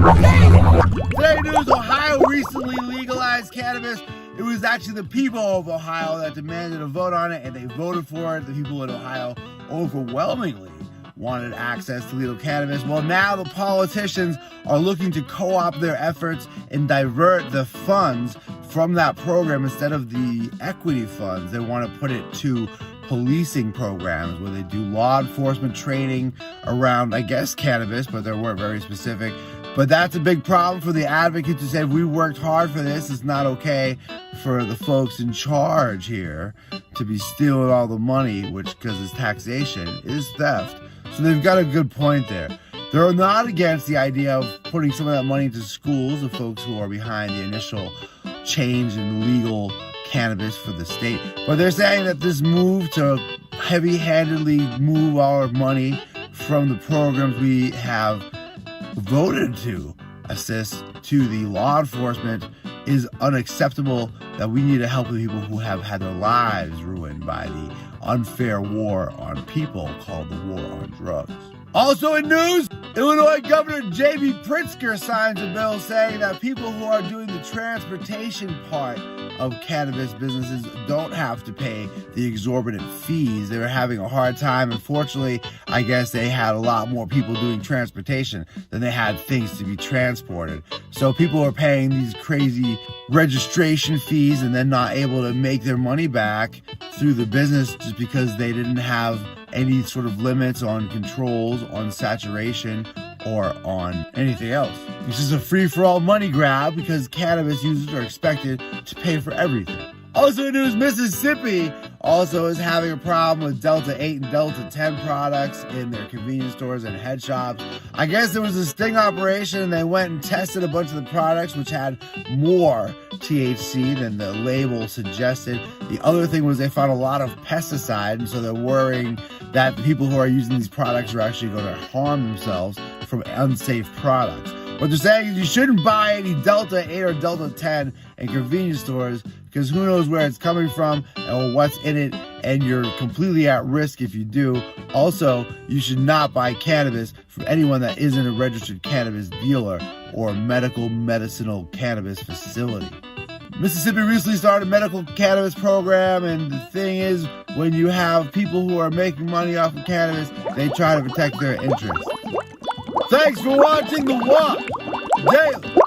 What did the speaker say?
Today news, Ohio recently legalized cannabis. It was actually the people of Ohio that demanded a vote on it, and they voted for it. The people in Ohio overwhelmingly wanted access to legal cannabis. Well, now the politicians are looking to co-opt their efforts and divert the funds from that program. Instead of the equity funds, they want to put it to policing programs where they do law enforcement training around, I guess, cannabis, but they weren't very specific. But that's a big problem for the advocates who said, we worked hard for this. It's not okay for the folks in charge here to be stealing all the money, which, because it's taxation, is theft. So they've got a good point there. They're not against the idea of putting some of that money into schools, the folks who are behind the initial change in legal cannabis for the state. But they're saying that this move to heavy-handedly move our money from the programs we have voted to assist to the law enforcement is unacceptable, that we need to help the people who have had their lives ruined by the unfair war on people called the war on drugs. Also in news, Illinois Governor J.B. Pritzker signs a bill saying that people who are doing the transportation part of cannabis businesses don't have to pay the exorbitant fees. They were having a hard time. Unfortunately, I guess they had a lot more people doing transportation than they had things to be transported. So people are paying these crazy registration fees and then not able to make their money back through the business just because they didn't have any sort of limits on controls, on saturation, or on anything else. It's just a free-for-all money grab because cannabis users are expected to pay for everything. Also in news, Mississippi also is having a problem with Delta 8 and Delta 10 products in their convenience stores and head shops. I guess there was a sting operation and they went and tested a bunch of the products which had more THC than the label suggested. The other thing was they found a lot of pesticide, and so they're worrying that the people who are using these products are actually going to harm themselves from unsafe products. What they're saying is you shouldn't buy any Delta 8 or Delta 10 in convenience stores because who knows where it's coming from or what's in it, and you're completely at risk if you do. Also, you should not buy cannabis from anyone that isn't a registered cannabis dealer or a medicinal cannabis facility. Mississippi recently started a medical cannabis program, and the thing is, when you have people who are making money off of cannabis, they try to protect their interests. Thanks for watching The Walk Daily.